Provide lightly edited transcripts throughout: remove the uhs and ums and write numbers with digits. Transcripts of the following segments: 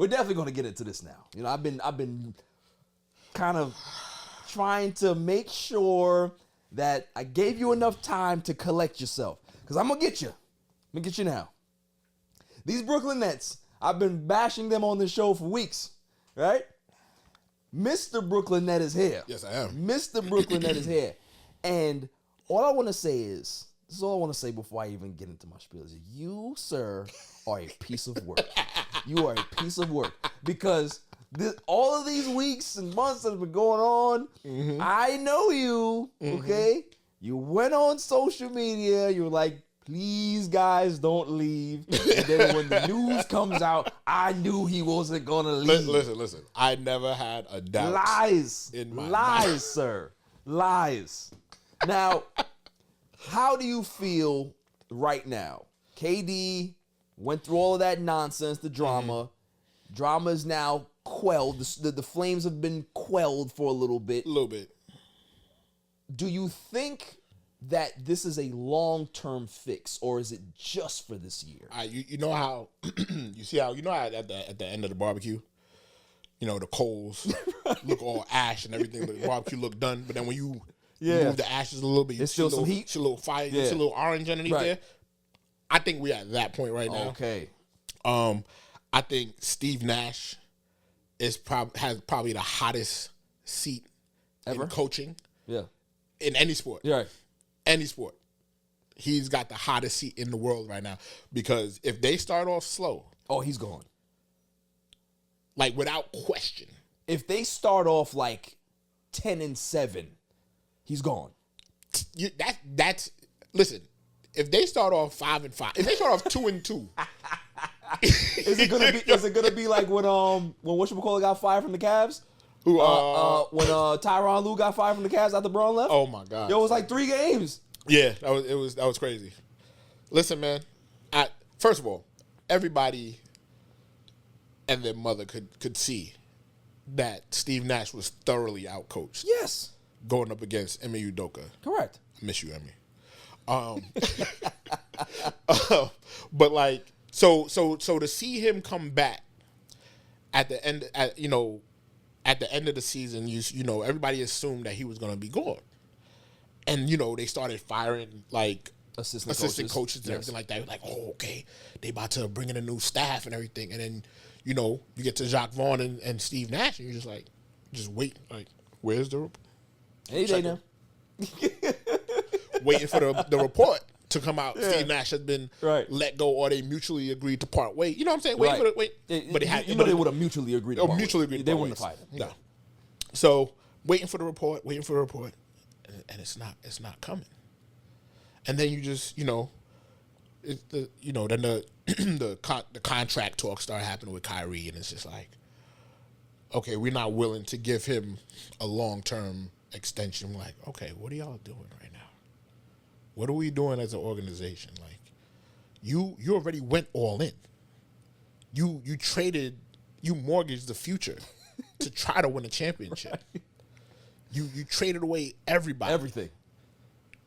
we're definitely going to get into this now. You know, I've been kind of trying to make sure that I gave you enough time to collect yourself. Because I'm going to get you. I'm going to get you now. These Brooklyn Nets, I've been bashing them on this show for weeks, right? Mr. Brooklyn Net is here. Yes, I am. Mr. Brooklyn Net is here. And all I want to say is, this is all I want to say before I even get into my spiel, is you, sir, are a piece of work. You are a piece of work. Because all of these weeks and months that have been going on, I know you, okay? You went on social media. You were like, please, guys, don't leave. And then when the news comes out, I knew he wasn't going to leave. Listen. I never had a doubt. Lies. In my Lies, mind. sir. Lies. Now, how do you feel right now? KD went through all of that nonsense, the drama. Drama is now quelled. The flames have been quelled for a little bit. A little bit. Do you think that this is a long-term fix, or is it just for this year? You know how you know how at the end of the barbecue, you know, the coals look all ash and everything, but the barbecue look done. But then when you move the ashes a little bit, you It's see a still little some heat. See a little fire, you see a little orange underneath there. I think we're at that point right now. Okay. I think Steve Nash has probably the hottest seat Ever? in coaching. Yeah. In any sport. You're right. Any sport. He's got the hottest seat in the world right now. Because if they start off slow. Oh, he's gone. Like, without question. If they start off like 10-7, he's gone. That's listen, if they start off 5-5, if they start off 2-2. Is it gonna be like when whatchamacallit got fired from the Cavs? When Tyronn Lue got fired from the Cavs after Braun left? Oh my God. Yo, it was like 3 games. Yeah, that was crazy. Listen, man. First of all, everybody and their mother could see that Steve Nash was thoroughly outcoached. Yes. Going up against Ime Udoka. Correct. I miss you, Emmy. But like, so to see him come back at the end of the season, you know, everybody assumed that he was going to be gone. And, you know, they started firing, like, assistant coaches and everything like that. Like, oh, okay, they about to bring in a new staff and everything. And then, you know, you get to Jacques Vaughn and Steve Nash, and you're just like, just wait. Like, where's the report? Any day now. Waiting for the report to come out. Yeah. Steve Nash has been let go, or they mutually agreed to part ways. You know what I'm saying? But they would have mutually agreed to part ways. They wouldn't have fired him. No. So, waiting for the report, and it's not coming. And then you just, you know, then the contract talk started happening with Kyrie, and it's just like, okay, we're not willing to give him a long-term extension. We're like, okay, what are y'all doing right now? What are we doing as an organization? Like, you already went all in. You mortgaged the future to try to win a championship. You traded away everybody. Everything.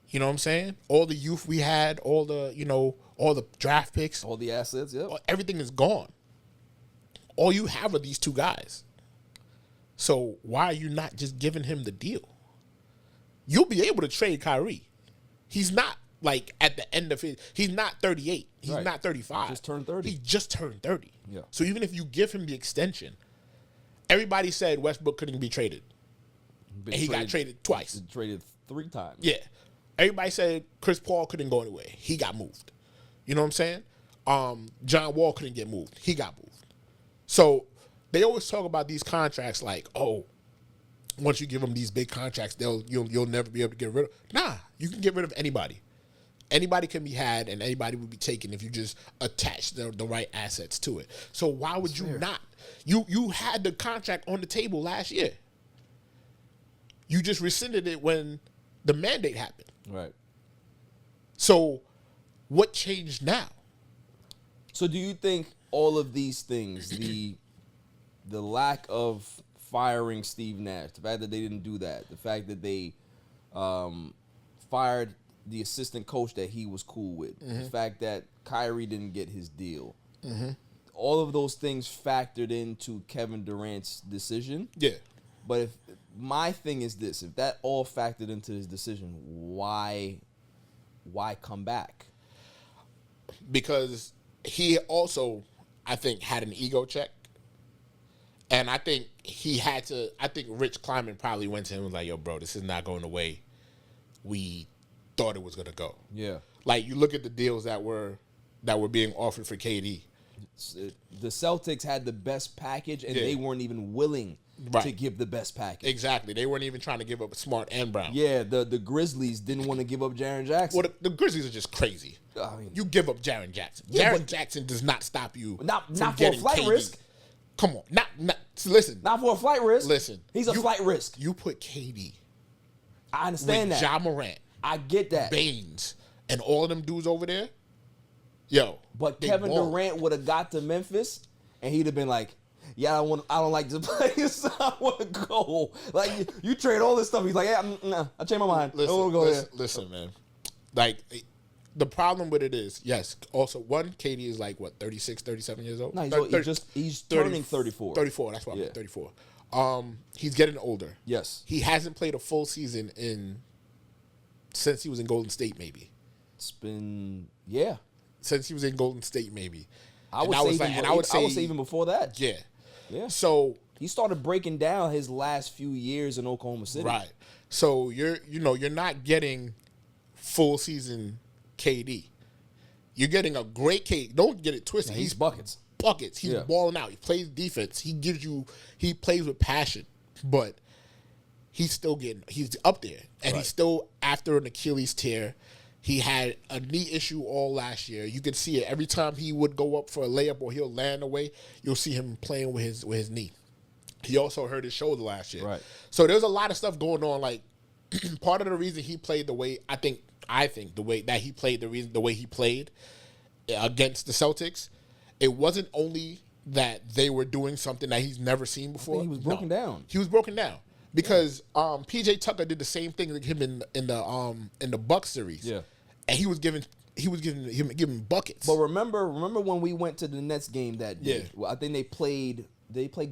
You know what I'm saying? All the youth we had, all the draft picks. All the assets, yeah. Everything is gone. All you have are these 2 guys. So why are you not just giving him the deal? You'll be able to trade Kyrie. He's not like at the end of he's not 38. He's not 35. Just turned 30. He just turned 30. Yeah. So even if you give him the extension, everybody said Westbrook couldn't be traded. And he got traded twice. Traded 3 times. Yeah. Everybody said Chris Paul couldn't go anywhere. He got moved. You know what I'm saying? John Wall couldn't get moved. He got moved. So they always talk about these contracts like, oh, once you give them these big contracts, you'll never be able to get rid of. Nah, you can get rid of anybody. Anybody can be had, and anybody will be taken if you just attach the right assets to it. So why would you not? You had the contract on the table last year. You just rescinded it when the mandate happened. Right. So what changed now? So do you think all of these things, the lack of firing Steve Nash, the fact that they didn't do that, the fact that they fired the assistant coach that he was cool with, the fact that Kyrie didn't get his deal, all of those things factored into Kevin Durant's decision. Yeah. But if my thing is this, if that all factored into his decision, why come back? Because he also, I think, had an ego check. And I think I think Rich Kleiman probably went to him and was like, yo, bro, this is not going the way we thought it was going to go. Yeah. Like, you look at the deals that were being offered for KD. The Celtics had the best package, and Yeah. they weren't even willing Right. to give the best package. Exactly. They weren't even trying to give up Smart and Brown. Yeah, the Grizzlies didn't want to give up Jaren Jackson. Well, the Grizzlies are just crazy. I mean, You give up Jaren Jackson. Yeah, Jaren but- Jackson does not stop you Not from for a getting flight KD. risk. Come on. Not listen. Not for a flight risk. Listen. He's a flight risk. You put KD I understand with that. Ja Morant, I get that. Baines, and all of them dudes over there. Yo. But they Kevin ballin'. Durant would have got to Memphis, and he'd have been like, "Yeah, I don't like this place. So I want to go." Like you trade all this stuff. He's like, "Yeah, nah, I changed my mind. I don't want to go there." Listen, man. Like, the problem with it is, yes, also, KD is like, what, 36, 37 years old? No, he's 30 turning 34. 34, that's what I Yeah. meant, 34. He's getting older. Yes. He hasn't played a full season since he was in Golden State, maybe. It's been, yeah. Since he was in Golden State, maybe. I would say even before that. Yeah. Yeah. So He started breaking down his last few years in Oklahoma City. right. So you're not getting full season KD. You're getting a great KD. Don't get it twisted. Yeah, he's buckets. Buckets. He's Yeah. balling out. He plays defense. He plays with passion, but he's up there. And he's still after an Achilles tear. He had a knee issue all last year. You could see it every time he would go up for a layup or he'll land away. You'll see him playing with his knee. He also hurt his shoulder last year. Right. So there's a lot of stuff going on. Like, part of the reason he played the way I think the way that he played, the way he played against the Celtics, it wasn't only that they were doing something that he's never seen before. He was broken down. He was broken down because PJ Tucker did the same thing to him in the Bucks series. Yeah. And he was giving buckets. But remember when we went to the Nets game that day? Yeah. Well, I think they played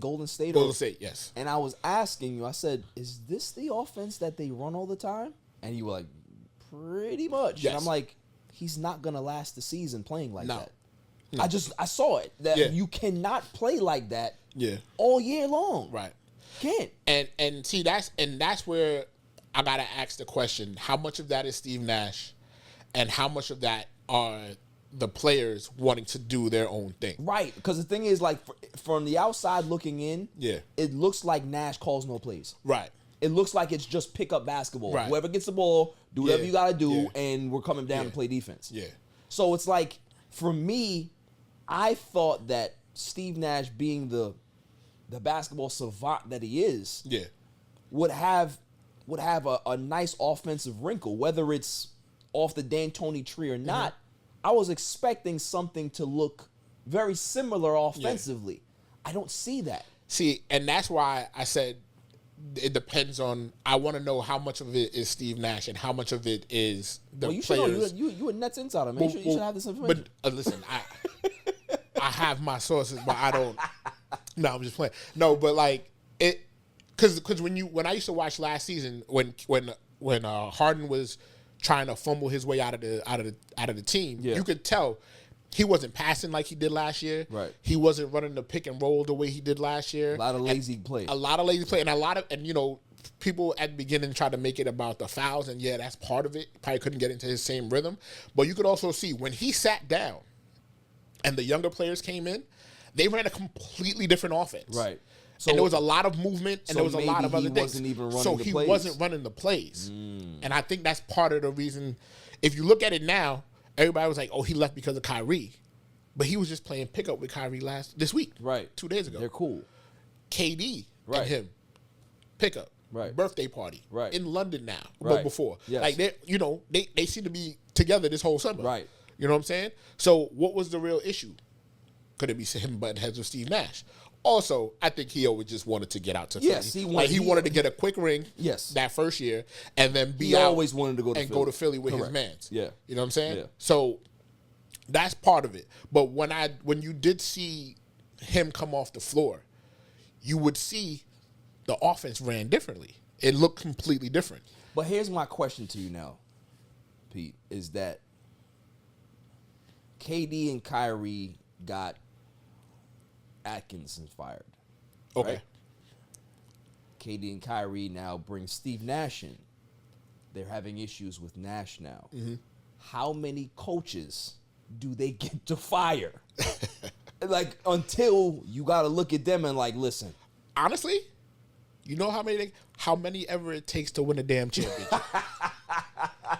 Golden State. Golden State, yes. And I was asking you, I said, is this the offense that they run all the time? And you were like, pretty much. Yes. And I'm like, he's not going to last the season playing like No. that. No. I saw it. That Yeah. you cannot play like that Yeah. all year long. Right. Can't. And see that's where I gotta ask the question: how much of that is Steve Nash, and how much of that are the players wanting to do their own thing? Right. Because the thing is, like, from the outside looking in, Yeah. it looks like Nash calls no plays. Right. It looks like it's just pick up basketball. Right. Whoever gets the ball, do whatever Yeah. you got to do, Yeah. and we're coming down Yeah. to play defense. Yeah. So it's like, for me, I thought that Steve Nash, being the basketball savant that he is, Yeah. would have a nice offensive wrinkle, whether it's off the D'Antoni tree or not. I was expecting something to look very similar offensively. I don't see that. See, and that's why I said it depends on. I want to know how much of it is Steve Nash and how much of it is the Well, you should players. know. You a Nets insider, man. You should have this information. But listen, I have my sources, but I don't. No, I'm just playing. No, but like it, because when I used to watch last season when Harden was trying to fumble his way out of the team, Yeah. you could tell he wasn't passing like he did last year. Right. He wasn't running the pick and roll the way he did last year. A lot of lazy play. And people at the beginning tried to make it about the fouls, and yeah, that's part of it. Probably couldn't get into his same rhythm, but you could also see when he sat down and the younger players came in, they ran a completely different offense. Right. And there was a lot of movement, and there was a lot of other things. Wasn't even running so the he plays. wasn't running the plays. And I think that's part of the reason. If you look at it now, everybody was like, oh, he left because of Kyrie. But he was just playing pickup with Kyrie this week. Right. 2 days ago. They're cool. KD Right. and him. Pickup. Right. Birthday party. Right. In London now. Right. But before. Yes. Like, they seem to be together this whole summer. Right. You know what I'm saying? So what was the real issue? Could it be him butting heads with Steve Nash? Also, I think he always just wanted to get out to Philly. Yes, he wanted to get a quick ring. Yes. That first year, and then He always wanted to go to and Philly. go to Philly with Correct. his mans. Yeah. You know what I'm saying? Yeah. So That's part of it. But when you did see him come off the floor, you would see the offense ran differently. It looked completely different. But here's my question to you now, Pete, is that KD and Kyrie got Atkinson fired. Okay. Right? KD and Kyrie now bring Steve Nash in. They're having issues with Nash now. Mm-hmm. How many coaches do they get to fire? Like, until you got to look at them and like, listen. Honestly, you know how many ever it takes to win a damn championship?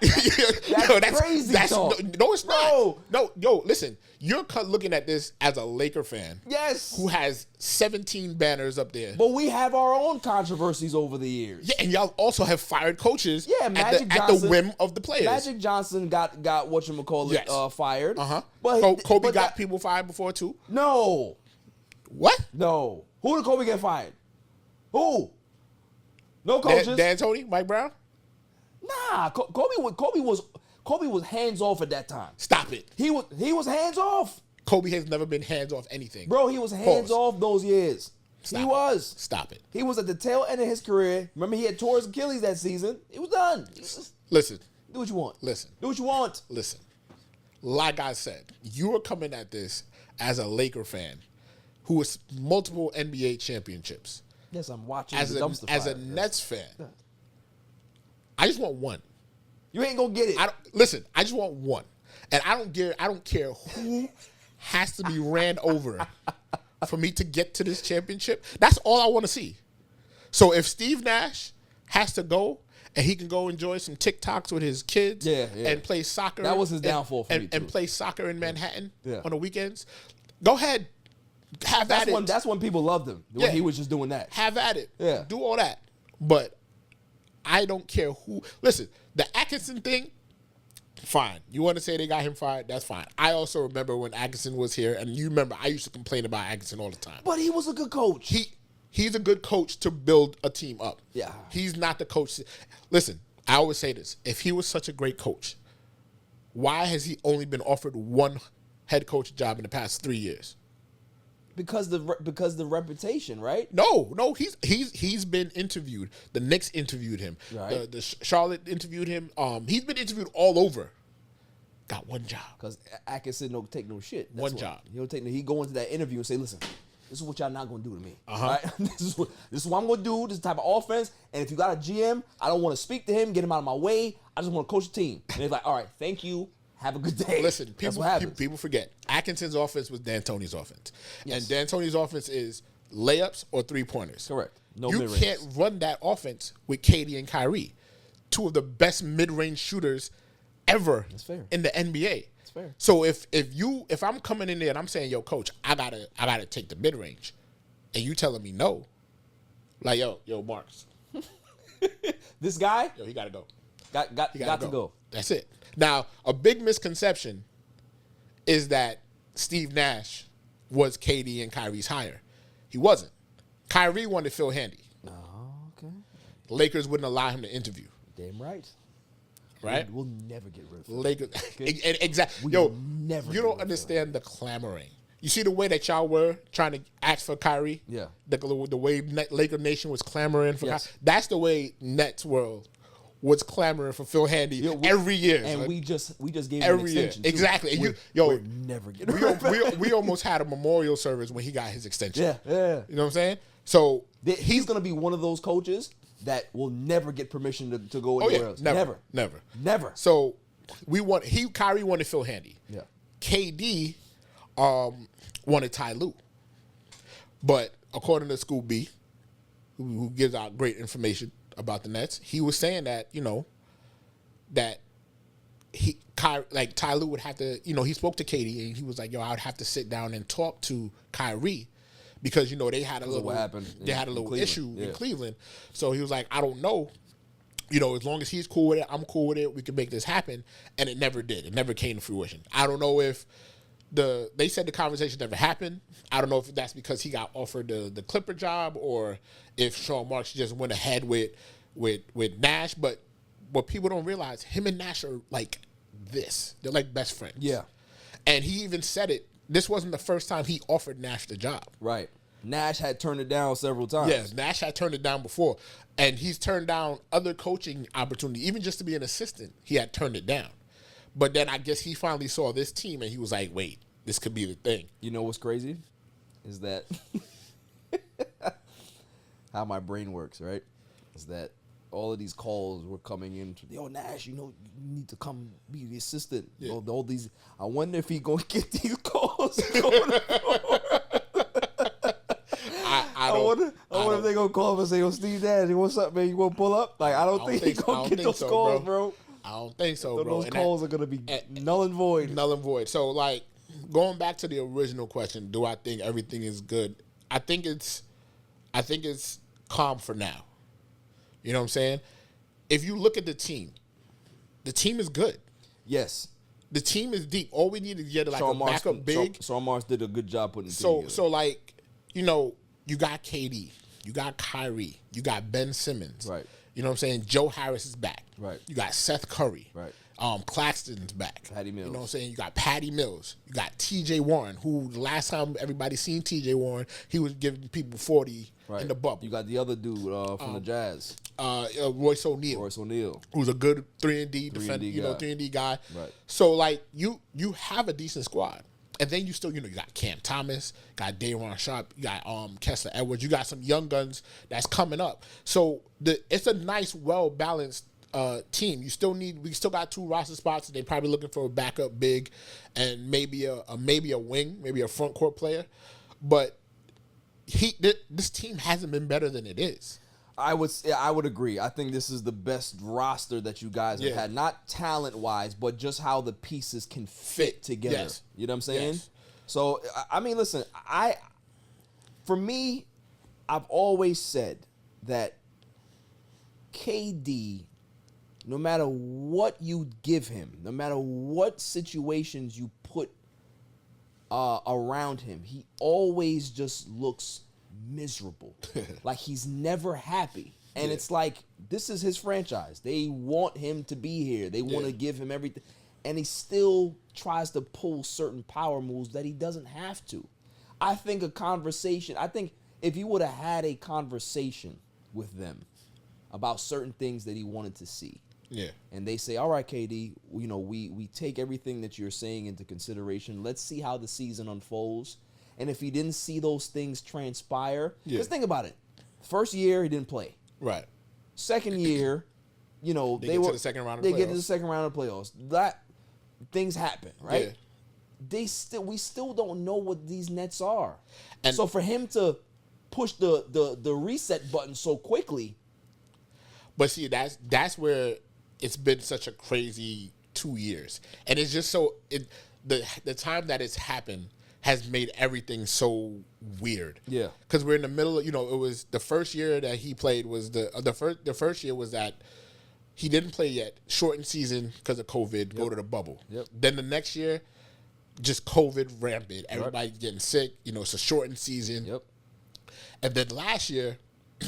That's crazy talk. No, it's not. No, listen. You're looking at this as a Laker fan. Yes. Who has 17 banners up there. But we have our own controversies over the years. Yeah, and y'all also have fired coaches Magic at the whim of the players. Magic Johnson got whatchamacallit fired. Uh-huh. But Kobe got people fired before too? No. What? No. Who did Kobe get fired? Who? No coaches. D'Antoni, Mike Brown? Nah, Kobe was hands off at that time. Stop it. He was hands off. Kobe has never been hands off anything. Bro, he was hands off those years. Stop it. He was at the tail end of his career. Remember, he had tore his Achilles that season. He was done. Listen. Do what you want. Listen. Do what you want. Listen. Like I said, you are coming at this as a Laker fan who has multiple NBA championships. Yes, I'm watching as the dumpster fire. As a Nets fan, I just want one. You ain't gonna get it. Listen, I just want one. And I don't care who has to be ran over for me to get to this championship. That's all I want to see. So if Steve Nash has to go and he can go enjoy some TikToks with his kids and play soccer. That was his downfall for me, and play soccer in Manhattan on the weekends. Go ahead. That's when people loved him. When he was just doing that. Have at it. Yeah. Do all that. But I don't care who. Listen, the Atkinson thing, fine. You want to say they got him fired? That's fine. I also remember when Atkinson was here, and you remember I used to complain about Atkinson all the time. But he was a good coach. He's a good coach to build a team up. Yeah. He's not the coach. Listen, I always say this. If he was such a great coach, why has he only been offered one head coach job in the past 3 years? Because the reputation, right? No, he's been interviewed. The Knicks interviewed him. Right. The Charlotte interviewed him. He's been interviewed all over. Got one job. Because Atkinson don't take no shit. One job. He don't take. He go into that interview and say, "Listen, this is what y'all not gonna do to me. Right? This is what I'm gonna do. This is the type of offense. And if you got a GM, I don't want to speak to him. Get him out of my way. I just want to coach the team." And they're like, "All right, thank you. Have a good day." Listen, people forget. Atkinson's offense was D'Antoni's offense. Yes. And D'Antoni's offense is layups or three-pointers. Correct. You can't run that offense with KD and Kyrie, two of the best mid-range shooters ever in the NBA. That's fair. So if I'm coming in there and I'm saying, "Yo, coach, I gotta take the mid-range," and you telling me no, like, yo, Marks. This guy? Yo, he gotta go. Got to go. That's it. Now, a big misconception is that Steve Nash was KD and Kyrie's hire. He wasn't. Kyrie wanted Phil Handy. Oh, okay. The Lakers wouldn't allow him to interview. Damn right. Right? We'll never get rid of Phil. Lakers. Exactly. Yo, you don't understand the clamoring. You see the way that y'all were trying to ask for Kyrie? Yeah. The way Laker Nation was clamoring for Kyrie? That's the way Nets world was clamoring for Phil Handy every year. And we just gave him an extension. Exactly. And we're never getting rid of him. we almost had a memorial service when he got his extension. Yeah. You know what I'm saying? So he's going to be one of those coaches that will never get permission to go anywhere else. Never. So Kyrie wanted Phil Handy. Yeah. KD wanted Ty Lue. But according to School B, who gives out great information about the Nets, he was saying that, that Ty Lue would have to, he spoke to KD and he was like, "Yo, I would have to sit down and talk to Kyrie because, they had a little issue in Cleveland." So he was like, "I don't know. As long as he's cool with it, I'm cool with it. We can make this happen." And it never did. It never came to fruition. I don't know if they said the conversation never happened. I don't know if that's because he got offered the Clipper job or if Sean Marks just went ahead with Nash. But what people don't realize, him and Nash are like this. They're like best friends. Yeah. And he even said it. This wasn't the first time he offered Nash the job. Right. Nash had turned it down several times. Yes, Nash had turned it down before. And he's turned down other coaching opportunities. Even just to be an assistant, he had turned it down. But then I guess he finally saw this team and he was like, wait, this could be the thing. You know what's crazy? Is that how my brain works, right? Is that all of these calls were coming in. Yo, Nash, you need to come be the assistant. Yeah. All these. I wonder if he gonna get these calls. I wonder if they gonna call him and say, "Yo, Steve Nash, what's up, man? You want to pull up?" Like, I don't think he gonna get those calls, bro. I don't think so, bro. Those calls are gonna be null and void. Null and void. So, like, going back to the original question, do I think everything is good? I think it's calm for now. You know what I'm saying? If you look at the team is good. Yes. The team is deep. All we need is get like a backup big. Sean Marks did a good job putting the team together. So like, you got KD, you got Kyrie, you got Ben Simmons. Right. You know what I'm saying? Joe Harris is back. Right. You got Seth Curry. Right. Claxton's back. Patty Mills. You know what I'm saying? You got Patty Mills. You got TJ Warren, who the last time everybody seen TJ Warren, he was giving people 40 in the bubble. You got the other dude from the Jazz. Royce O'Neal. Who's a good 3-and-D defender, 3-and-D guy. Right. So, like, you have a decent squad. And then you still, you got Cam Thomas, got Day'Ron Sharpe, you got Kessler Edwards. You got some young guns that's coming up. So, it's a nice, well-balanced team. We still got 2 roster spots. They're probably looking for a backup big and maybe a wing, maybe a front court player. But this team hasn't been better than it is. I would agree. I think this is the best roster that you guys have had. Not talent-wise, but just how the pieces can fit together. Yes. You know what I'm saying? Yes. So, I mean, listen, for me, I've always said that KD, no matter what you give him, no matter what situations you put around him, he always just looks miserable. Like he's never happy. And it's like, this is his franchise. They want him to be here. They want to give him everything. And he still tries to pull certain power moves that he doesn't have to. I think if you would have had a conversation with them about certain things that he wanted to see, and they say, all right, KD, we take everything that you're saying into consideration. Let's see how the season unfolds. And if he didn't see those things transpire, just think about it. First year, he didn't play. Right. Second year, they get to the second round of playoffs. That things happen, right? Yeah. We still don't know what these Nets are. And so for him to push the reset button so quickly. But see, that's where it's been such a crazy 2 years. And it's just the time that it's happened has made everything so weird. Yeah. Because we're in the middle of, it was the first year that he played was the first year was that he didn't play yet, shortened season because of COVID, go to the bubble. Yep. Then the next year, just COVID rampant. Everybody's getting sick. It's a shortened season. Yep. And then last year,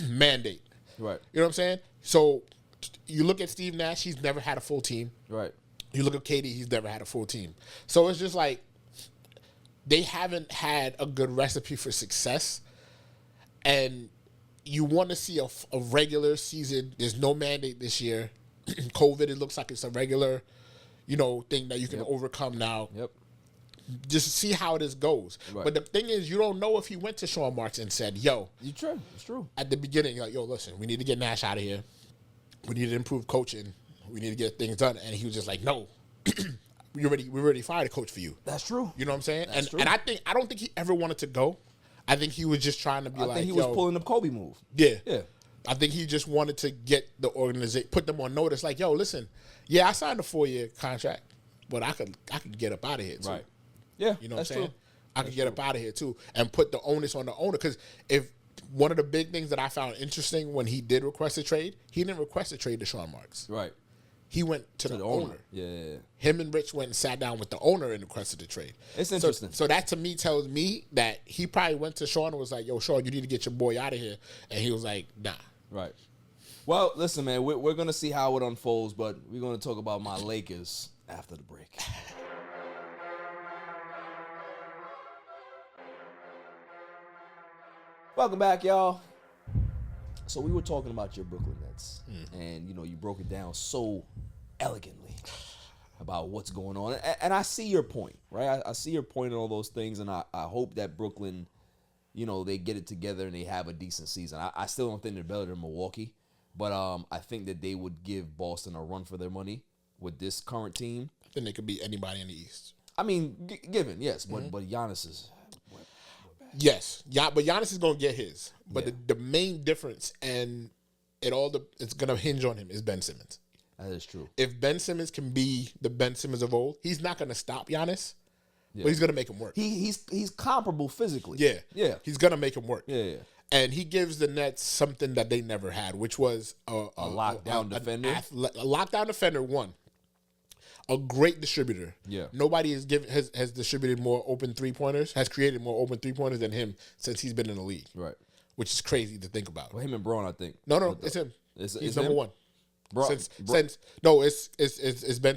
mandate. Right. You know what I'm saying? So you look at Steve Nash, he's never had a full team. Right. You look at KD, he's never had a full team. So it's just like, they haven't had a good recipe for success, and you want to see a regular season. There's no mandate this year. COVID, it looks like it's a regular, thing that you can overcome now. Yep. Just see how this goes. Right. But the thing is, you don't know if he went to Sean Marks and said, "Yo, it's true. It's true." At the beginning, like, "Yo, listen, we need to get Nash out of here. We need to improve coaching. We need to get things done." And he was just like, "No." We already fired a coach for you. That's true. You know what I'm saying? And I don't think he ever wanted to go. I think he was just trying to I think he was pulling the Kobe move. Yeah. Yeah. I think he just wanted to get the organization, put them on notice, like, yo, listen, I signed a 4-year contract, but I could get up out of here too. Right. Yeah. You know what I'm saying? True. I could get up out of here too and put the onus on the owner. Because if one of the big things that I found interesting when he did request a trade, he didn't request a trade to Sean Marks. Right. He went to the owner. Yeah. Him and Rich went and sat down with the owner and requested the trade. It's interesting. So that to me tells me that he probably went to Sean and was like, "Yo, Sean, you need to get your boy out of here." And he was like, "Nah." Right. Well, listen, man, we're going to see how it unfolds, but we're going to talk about my Lakers after the break. Welcome back, y'all. So we were talking about your Brooklyn Nets, and you broke it down so elegantly about what's going on, and I see your point, right? I see your point in all those things, and I hope that Brooklyn, they get it together and they have a decent season. I still don't think they're better than Milwaukee, but I think that they would give Boston a run for their money with this current team. I think they could beat anybody in the East. I mean, given, yes, but Giannis is. Yes, yeah, but Giannis is gonna get his. But the main difference, and it's gonna hinge on him, is Ben Simmons. That is true. If Ben Simmons can be the Ben Simmons of old, he's not gonna stop Giannis, but he's gonna make him work. He's comparable physically. Yeah. He's gonna make him work. Yeah. And he gives the Nets something that they never had, which was a lockdown defender. A lockdown defender, one. A great distributor. Yeah. Nobody has distributed more open 3-pointers, has created more open 3-pointers than him since he's been in the league. Right. Which is crazy to think about. Well, him and Braun, I think. No, it's him. He's number one. It's Ben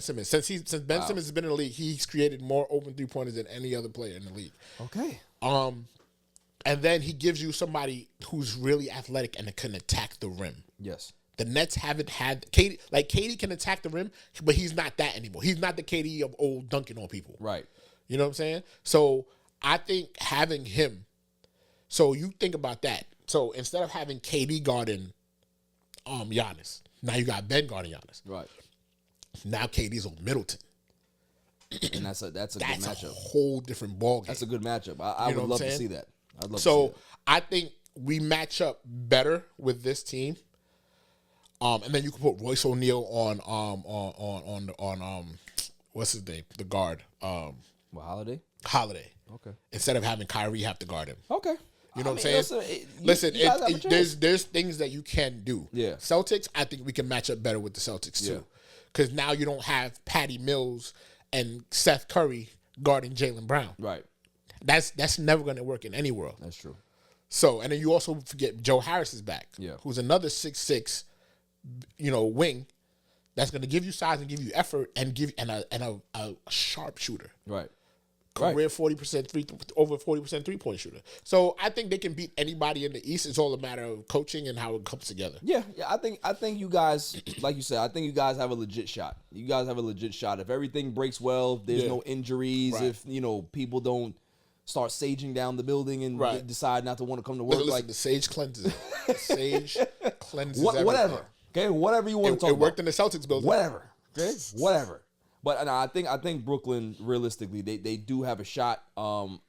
Simmons. Since Ben Simmons has been in the league, he's created more open 3-pointers than any other player in the league. Okay. And then he gives you somebody who's really athletic and can attack the rim. Yes. The Nets haven't had KD. Like, KD can attack the rim, but he's not that anymore. He's not the KD of old dunking on people. Right. You know what I'm saying? So I think having him. So you think about that. So instead of having KD guarding Giannis, now you got Ben guarding Giannis. Right. Now KD's on Middleton. And that's a good matchup. That's a whole different ballgame. That's a good matchup. I would love to see that. I'd love to see that. I think we match up better with this team. And then you can put Royce O'Neal on what's his name? The guard. Holiday? Holiday. Okay. Instead of having Kyrie have to guard him. Okay. You know what I'm saying? Listen, there's things that you can do. Yeah. Celtics, I think we can match up better with the Celtics too. Because now you don't have Patty Mills and Seth Curry guarding Jaylen Brown. Right. That's never going to work in any world. That's true. So, and then you also forget Joe Harris is back. Yeah. Who's another 6'6", wing that's going to give you size and give you effort and give a sharp shooter. Right. Career 40% over 40% 3-point shooter. So I think they can beat anybody in the East. It's all a matter of coaching and how it comes together. Yeah. I think you guys, like you said, I think you guys have a legit shot. You guys have a legit shot. If everything breaks well, if there's no injuries, if people don't start saging down the building and decide not to want to come to work. Listen, the sage cleanses. The sage cleanses everything. Whatever. Okay, whatever you want to talk about. It worked in the Celtics building. Whatever. Okay, whatever. But no, I think Brooklyn, realistically, they do have a shot. For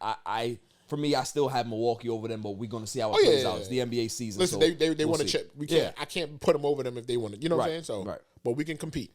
me, I still have Milwaukee over them, but we're gonna see how it plays out. It's the NBA season. Listen, so they want to chip. We can't. I can't put them over them if they want to. You know what I'm saying? So, but we can compete.